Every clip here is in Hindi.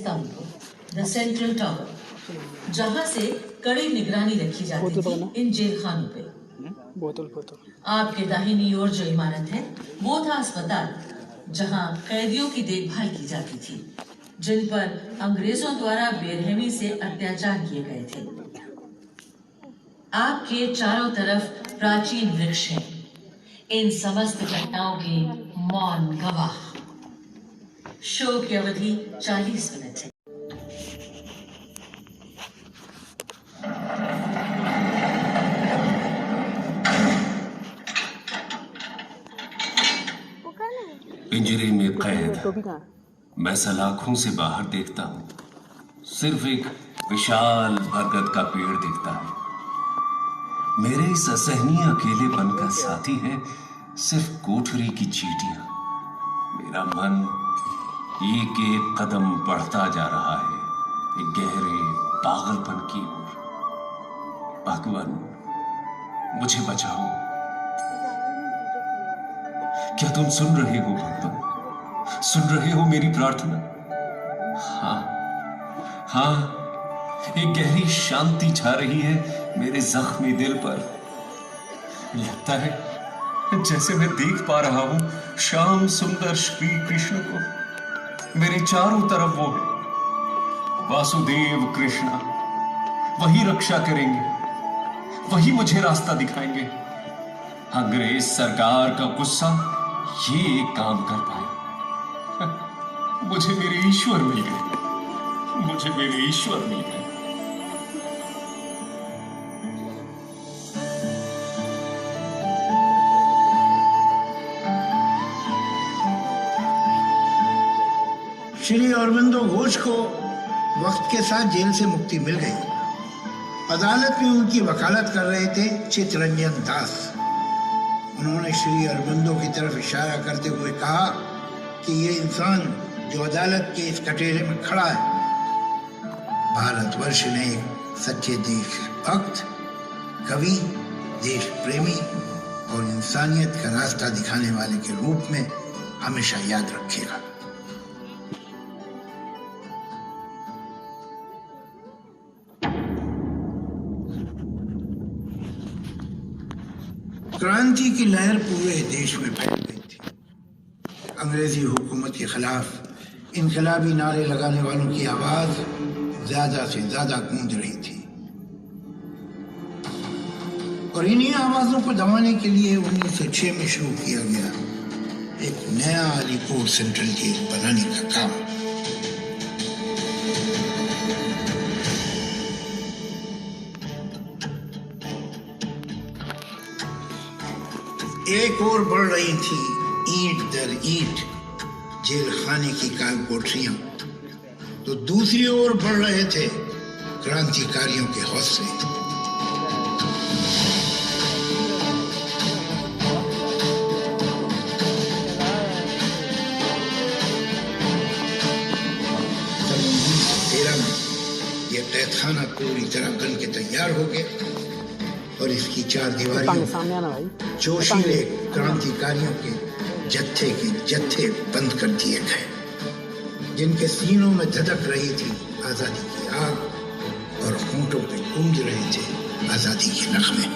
स्तंभ, द सेंट्रल टावर, जहां से कड़ी निगरानी रखी जाती थी इन जेल खानों पे। आपके दाहिनी ओर जो इमारत है वो था अस्पताल, जहां कैदियों की देखभाल की जाती थी जिन पर अंग्रेजों द्वारा बेरहमी से अत्याचार किए गए थे। आपके चारों तरफ प्राचीन वृक्ष हैं, इन समस्त घटनाओं के मौन गवाह। शो की अवधि 40 मिनट है। पिंजरे में कैद मैं सलाखों से बाहर देखता हूँ, सिर्फ एक विशाल बरगद का पेड़ दिखता है। मेरे इस असहनीय अकेलेपन का साथी है सिर्फ कोठरी की चींटियां। मेरा मन एक एक कदम बढ़ता जा रहा है एक गहरे पागलपन की ओर। भगवान मुझे बचाओ। क्या तुम सुन रहे हो भगवान? सुन रहे हो मेरी प्रार्थना? हाँ हाँ, एक गहरी शांति छा रही है मेरे जख्मी दिल पर। लगता है जैसे मैं देख पा रहा हूं श्याम सुंदर श्री कृष्ण को। मेरे चारों तरफ वो है, वासुदेव कृष्णा। वही रक्षा करेंगे, वही मुझे रास्ता दिखाएंगे। अंग्रेज सरकार का गुस्सा ये एक काम कर पाया। मुझे मेरे ईश्वर मिल गए, मुझे मेरे ईश्वर मिल गए। श्री अरविंदो घोष को वक्त के साथ जेल से मुक्ति मिल गई। अदालत में उनकी वकालत कर रहे थे चित्तरंजन दास। उन्होंने श्री अरविंदो की तरफ इशारा करते हुए कहा कि ये इंसान जो अदालत के इस कटघरे में खड़ा है, भारतवर्ष ने एक सच्चे देशभक्त, कवि, देश प्रेमी और इंसानियत का रास्ता दिखाने वाले के रूप में हमेशा याद रखेगा। क्रांति की लहर पूरे देश में फैल गई थी। अंग्रेजी हुकूमत के खिलाफ इनकलाबी नारे लगाने वालों की आवाज ज्यादा से ज्यादा गूंज रही थी और इन्हीं आवाजों को दबाने के लिए 1906 में शुरू किया गया एक नया अलीपुर सेंट्रल जेल बनाने का काम। एक और बढ़ रही थी ईंट दर ईंट जेल खाने की काल कोठरियां, तो दूसरी ओर बढ़ रहे थे क्रांतिकारियों के हौसले। सन 1913 में यह कैदखाना पूरी तरह बन के तैयार हो गया और इसकी चार दीवारें जोशीले क्रांतिकारियों के जत्थे बंद कर दिए गए, जिनके सीनों में धधक रही थी आजादी की आग और होंठों पे गूंज रहे थे आजादी के नगमे।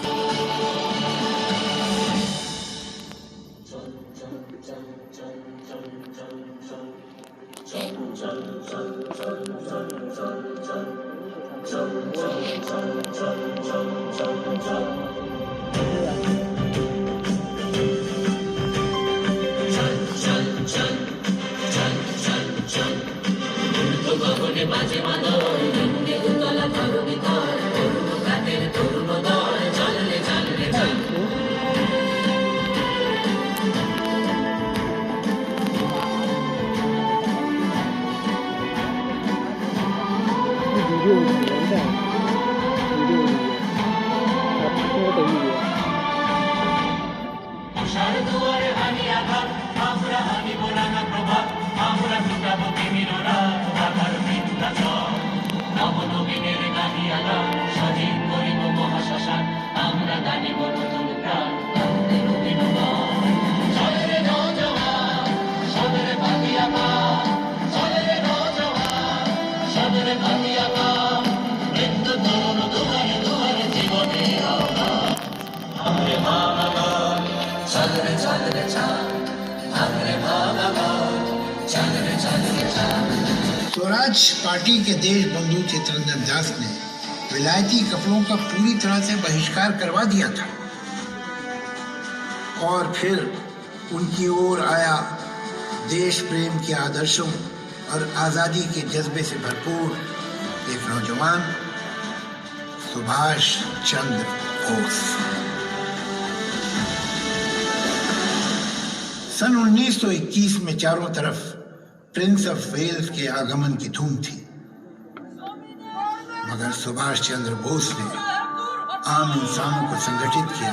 स्वराज पार्टी के देश बंधु चित्तरंजन दास ने विलायती कपड़ों का पूरी तरह से बहिष्कार करवा दिया था और फिर उनकी ओर आया देश प्रेम के आदर्शों और आजादी के जज्बे से भरपूर एक नौजवान, सुभाष चंद्र बोस। सन 1921 में चारों तरफ प्रिंस ऑफ वेल्स के आगमन की धूम थी, मगर सुभाष चंद्र बोस ने आम इंसानों को संगठित किया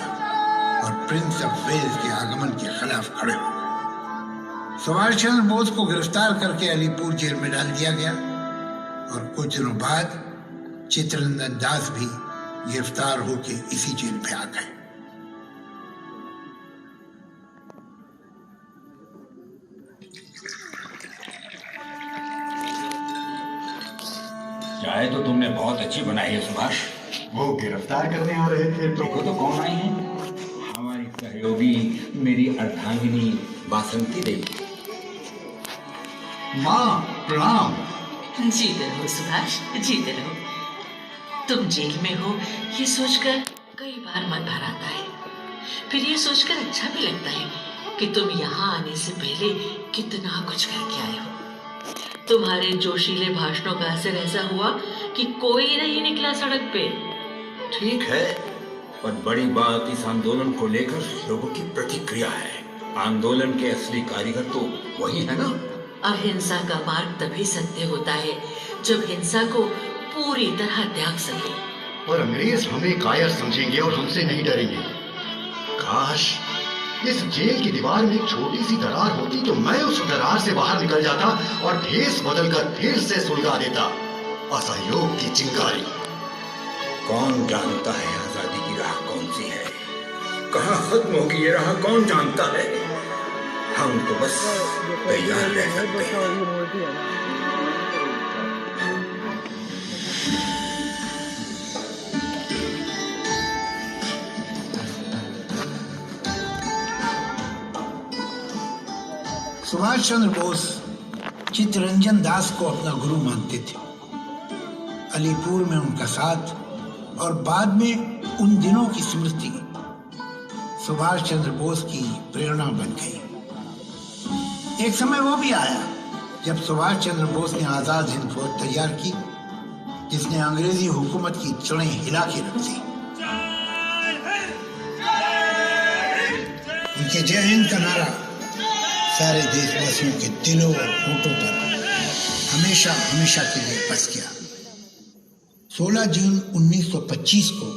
और प्रिंस ऑफ वेल्स के आगमन के खिलाफ खड़े हो गए। सुभाष चंद्र बोस को गिरफ्तार करके अलीपुर जेल में डाल दिया गया और कुछ दिनों बाद चित्तरंजन दास भी गिरफ्तार होकर इसी जेल में आ गए। चाय तो तुमने बहुत अच्छी बनाई है सुभाष। वो गिरफ्तार करने आ रहे थे देखो तो कौन आई है? हमारी सहयोगी मेरी अर्धांगिनी बासंती देवी। माँ प्रणाम। जीते रहो सुभाष, जीते रहो। तुम जेल में हो ये सोचकर कई बार मन भर आता है, फिर ये सोचकर अच्छा भी लगता है कि तुम यहाँ आने से पहले कितना कुछ करके आए हो। तुम्हारे जोशीले भाषणों का असर ऐसा हुआ कि कोई नहीं निकला सड़क पे। ठीक है, पर बड़ी बात इस आंदोलन को लेकर लोगों की प्रतिक्रिया है। आंदोलन के असली कारीगर तो वही है ना। अहिंसा का मार्ग तभी सत्य होता है जब हिंसा को पूरी तरह त्याग सके। और अंग्रेज हमें कायर समझेंगे और हमसे नहीं डरेंगे। काश इस जेल की दीवार में एक छोटी सी दरार होती तो मैं उस दरार से बाहर निकल जाता और भेष बदलकर फिर से सुलगा देता असहयोग की चिंगारी। कौन जानता है आजादी की राह कौन सी है, कहाँ खत्म होगी ये राह कौन जानता है। हम तो बस तैयार रह सकते हैं। सुभाष चंद्र बोस चित्तरंजन दास को अपना गुरु मानते थे। अलीपुर में उनका साथ और बाद में उन दिनों की स्मृति सुभाष चंद्र बोस की प्रेरणा बन गई। एक समय वो भी आया जब सुभाष चंद्र बोस ने आजाद हिंद फौज तैयार की, जिसने अंग्रेजी हुकूमत की जड़ें हिला के रख दी। उनके जय हिंद का नारा सारे देशवासियों के दिलों और होठों पर हमेशा हमेशा के लिए बस गया। 16 जून 1925 को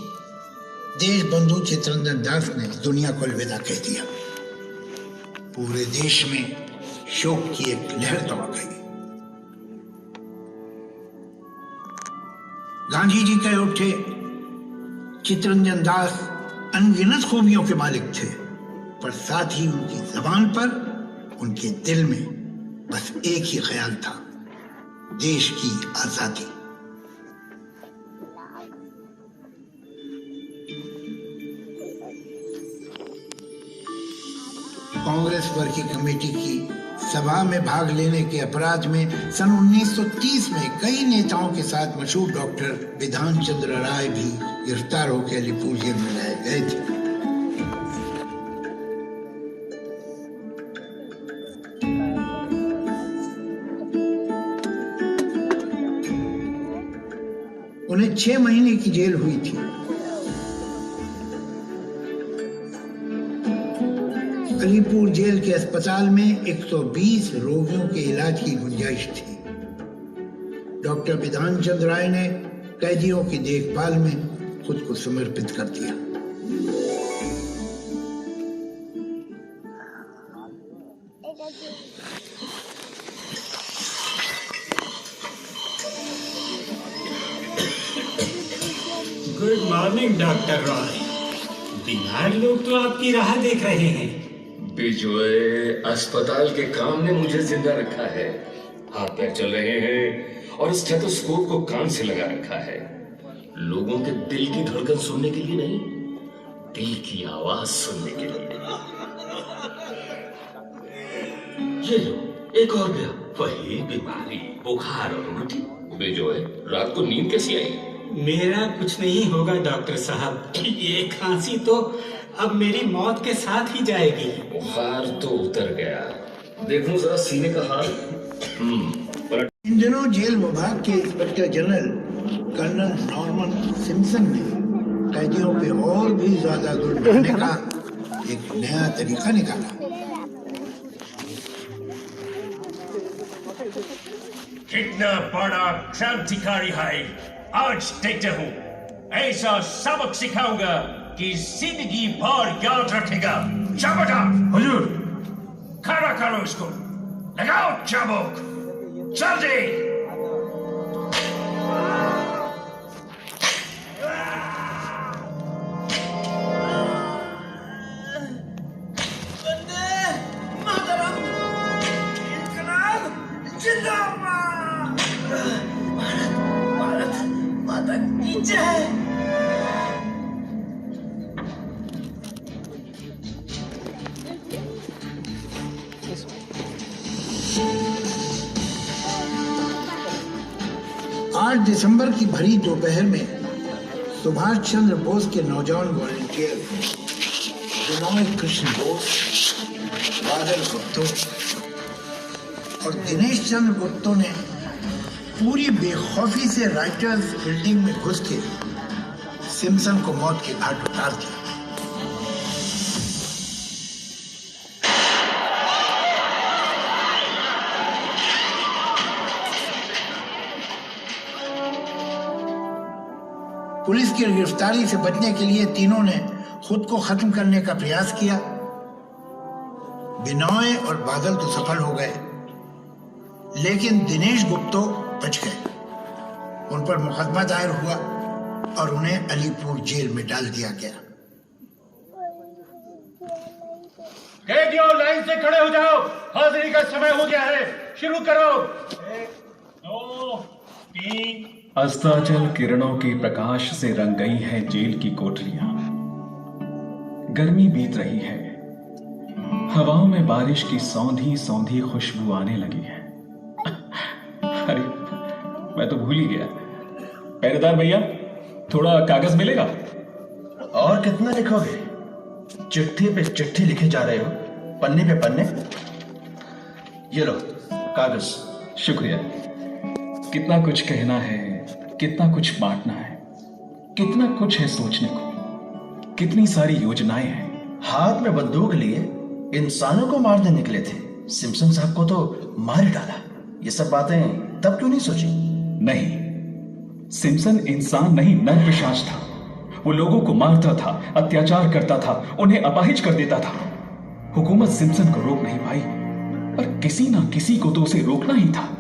देश बंधु चित्तरंजन दास ने दुनिया को अलविदा कह दिया। पूरे देश में शोक की एक लहर दौड़ गई। गांधी जी कह उठे, चित्तरंजन दास अनगिनत खूबियों के मालिक थे, पर साथ ही उनकी जबान पर, उनके दिल में बस एक ही ख्याल था, देश की आजादी। कांग्रेस वर्किंग कमेटी की सभा में भाग लेने के अपराध में सन 1930 में कई नेताओं के साथ मशहूर डॉक्टर विधान चंद्र राय भी गिरफ्तार होकर अलीपुर जेल में लाए गए थे। उन्हें 6 महीने की जेल हुई थी। अलीपुर जेल के अस्पताल में 120 रोगियों के इलाज की गुंजाइश थी। डॉक्टर विधान चंद्र राय ने कैदियों की देखभाल में खुद को समर्पित कर दिया। Good morning doctor Roy. बीमार लोग तो आपकी राह देख रहे हैं। बिजोए, अस्पताल के काम ने मुझे जिंदा रखा है। हाथ पैर चल रहे हैं और स्टेथोस्कोप को कान से लगा रखा है। लोगों के दिल की धड़कन सुनने के लिए नहीं, दिल की आवाज सुनने के लिए। ये लो, एक और गया। वही बीमारी, बुखार और उल्टी। बेजोए, रात को नींद कैसी आई? मेरा कुछ नहीं होगा डॉक्टर साहब, ये खांसी तो अब मेरी मौत के साथ ही जाएगी। बुखार तो उतर गया, देखूं जरा सीने का हाल। इन दिनों जेल विभाग के inspector general colonel Norman Simpson ने कैदियों पे और भी ज्यादा जुल्म ढाने का एक नया तरीका निकाला। कितना बड़ा क्रांतिकारी है, आज देखते हूँ। ऐसा सबक सिखाऊंगा कि जिंदगी भर याद रखेगा। शाबाश हुजूर, खड़ा करो इसको, लगाओ चाबुक, जल्दी। आठ दिसंबर की भरी दोपहर में सुभाष चंद्र बोस के नौजवान वॉलंटियर विनोय कृष्ण बोस, बादल गुप्तो और दिनेश चंद्र गुप्तो ने पूरी बेखौफी से राइटर्स बिल्डिंग में घुस के सिम्पसन को मौत के घाट उतार दिया। पुलिस की गिरफ्तारी से बचने के लिए तीनों ने खुद को खत्म करने का प्रयास किया। बिनोय और बादल तो सफल हो गए, लेकिन दिनेश गुप्तो बच गए। उन पर मुकदमा दायर हुआ और उन्हें अलीपुर जेल में डाल दिया गया। कैदियों, लाइन से खड़े हो जाओ, हाजिरी का समय हो गया है, शुरू करो। 1 2 3। अस्ताचल किरणों के प्रकाश से रंग गई है जेल की कोठरियां। गर्मी बीत रही है, हवाओं में बारिश की सौंधी सौंधी खुशबू आने लगी है। अरे मैं तो भूल ही गया। पहरेदार भैया, थोड़ा कागज मिलेगा? और कितना लिखोगे? चिट्ठी पे चिट्ठी लिखे जा रहे हो, पन्ने पे पन्ने। ये लो कागज। शुक्रिया। कितना कुछ कहना है, कितना कुछ बांटना है, कितना कुछ है सोचने को, कितनी सारी योजनाएं हैं। हाथ में बंदूक लिए इंसानों को मारने निकले थे, सिम्पसन साहब को तो मार डाला। ये सब बातें तब क्यों नहीं सोची? नहीं, सिम्पसन इंसान नहीं, नरपिशाच था। वो लोगों को मारता था, अत्याचार करता था, उन्हें अपाहिज कर देता था। हुकूमत सिम्पसन को रोक नहीं पाई, पर किसी ना किसी को तो उसे रोकना ही था।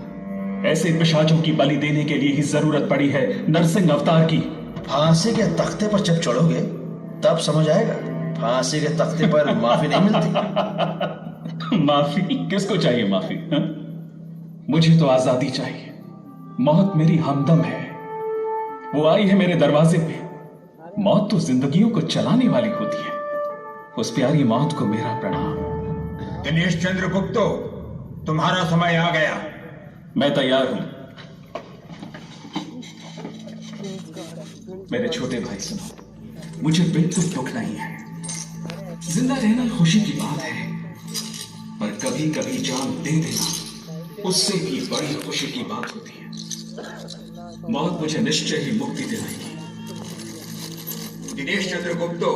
ऐसे पिशाचों की बलि देने के लिए ही जरूरत पड़ी है नरसिंह अवतार की। फांसी के तख्ते पर जब चढ़ोगे तब समझ आएगा, फांसी के तख्ते पर माफी नहीं मिलती। माफी? किसको चाहिए माफी? हा? मुझे तो आजादी चाहिए। मौत मेरी हमदम है, वो आई है मेरे दरवाजे पे। मौत तो जिंदगियों को चलाने वाली होती है। उस प्यारी मौत को मेरा प्रणाम। दिनेश चंद्र गुप्तो, तुम्हारा समय आ गया। मैं तैयार हूं। मेरे छोटे भाई सुनो, मुझे बिल्कुल दुख नहीं है। जिंदा रहना खुशी की बात है, पर कभी कभी जान दे देना उससे भी बड़ी खुशी की बात होती है। मौत मुझे निश्चय ही मुक्ति दिलाएगी। दिनेश चंद्र गुप्तो,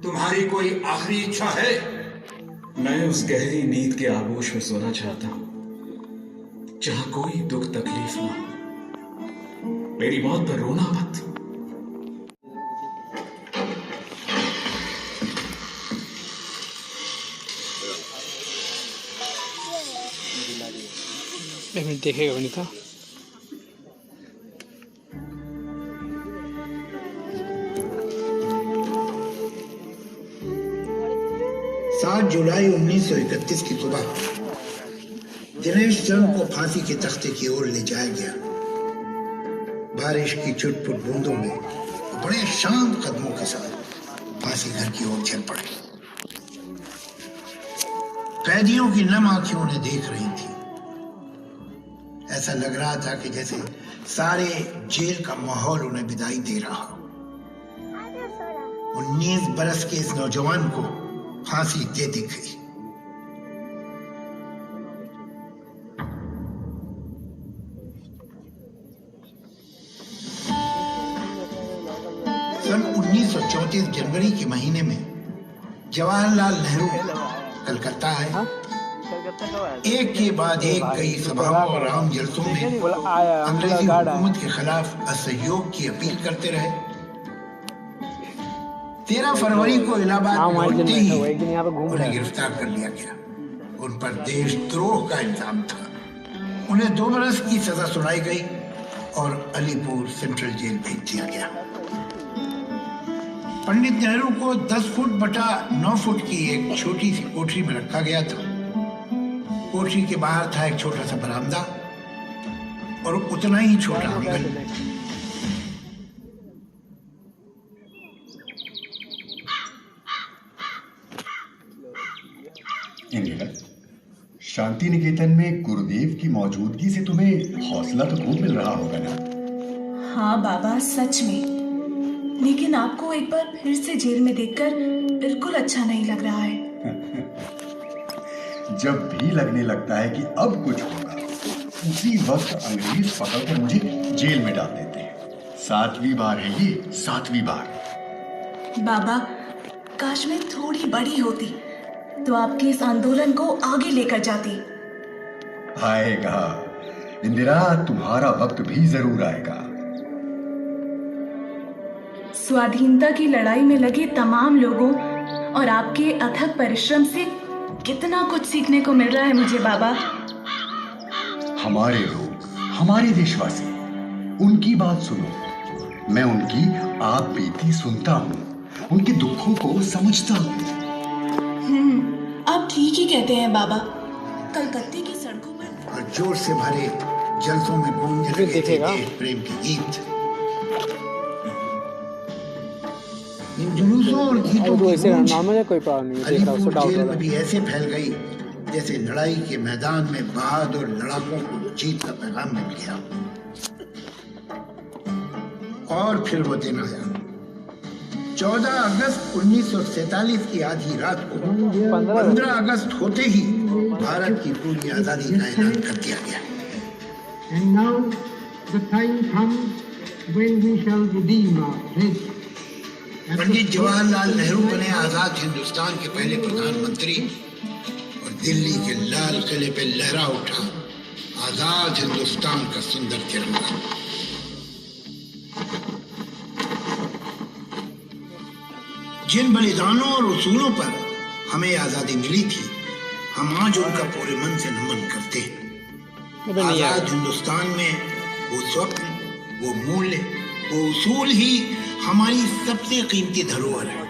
तुम्हारी कोई आखिरी इच्छा है? मैं उस गहरी नींद के आगोश में सोना चाहता हूं जहां कोई दुख तकलीफ ना हो। मेरी मौत पर रोना मत। एक मिनट देखेगा वनीता। 7 जुलाई 1931 की सुबह दिनेश चंद को फांसी के तख्ते की ओर ले जाया गया। बारिश की चुटपुट बूंदों में बड़े शांत कदमों के साथ फांसी घर की ओर चल पड़े। कैदियों की नम आंखें उन्हें देख रही थी। ऐसा लग रहा था कि जैसे सारे जेल का माहौल उन्हें विदाई दे रहा हो। 19 बरस के इस नौजवान को फांसी दे दी गई। सन 1934 जनवरी के महीने में जवाहरलाल नेहरू कलकत्ता आए। एक के बाद एक कई सभाओं और आम जलसों में अंग्रेजी हुकूमत के खिलाफ असहयोग की अपील करते रहे। 13 फरवरी को इलाहाबाद लौटते ही उन्हें गिरफ्तार कर लिया गया। उन पर देशद्रोह का इल्जाम था। उन्हें 2 बरस की सजा सुनाई गई और अलीपुर सेंट्रल जेल भेज दिया गया। पंडित नेहरू को 10 फुट बटा 9 फुट की एक छोटी सी कोठरी में रखा गया था। कोठरी के बाहर था एक छोटा सा बरामदा और उतना ही छोटा आंगन। इंदिरा, शांति निकेतन में गुरुदेव की मौजूदगी से तुम्हें हौसला तो खूब मिल रहा होगा ना? हाँ बाबा, सच में। लेकिन आपको एक बार फिर से जेल में देखकर बिल्कुल अच्छा नहीं लग रहा है। जब भी लगने लगता है कि अब कुछ होगा, उसी वक्त अंग्रेज पकड़कर मुझे जेल में डाल देते हैं। 7वीं बार है ये, 7वीं बार। बाबा, काश मैं थोड़ी बड़ी होती तो आपके इस आंदोलन को आगे लेकर जाती। आएगा इंदिरा, तुम्हारा वक्त भी जरूर आएगा। स्वाधीनता की लड़ाई में लगे तमाम लोगों और आपके अथक परिश्रम से कितना कुछ सीखने को मिल रहा है मुझे बाबा। हमारे लोग, हमारे देशवासी, उनकी बात सुनो। मैं उनकी आप बीती सुनता हूँ, उनके दुखों को समझता हूँ। आप ठीक ही कहते हैं बाबा। कलकत्ते की सड़कों पर और जोर से भरे जलसों में गूंजने लगे थे देश प्रेम के गीत। इन जुलूसों और गीतों की गूंज अलीपुर जेल में भी ऐसे फैल गई जैसे लड़ाई के मैदान में बहादुर लड़ाकों को जीत का पैगाम मिल गया। और फिर वो दिन आया। 14 अगस्त 1947 की आधी रात को 15 अगस्त होते ही भारत की पूरी आजादी का ऐलान कर दिया गया। And now the time comes when we shall redeem our pledge. Pandit Jawaharlal Nehru बने आजाद हिंदुस्तान के पहले प्रधानमंत्री और दिल्ली के लाल किले पे लहरा उठा आजाद हिंदुस्तान का सुंदर तिरंगा। जिन बलिदानों और उसूलों पर हमें आजादी मिली थी, हम आज उनका पूरे मन से नमन करते हैं। आजाद हिंदुस्तान में वो स्वप्न, वो मूल्य, वो उसूल ही हमारी सबसे कीमती धरोहर है।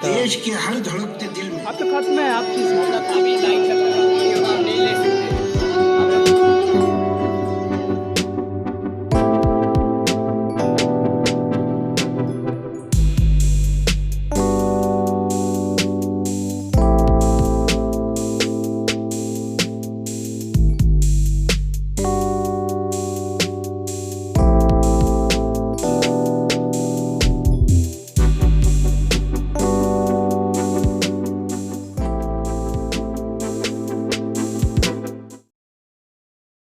देश के हर धड़कते दिल में अब तो खत्म है आपकी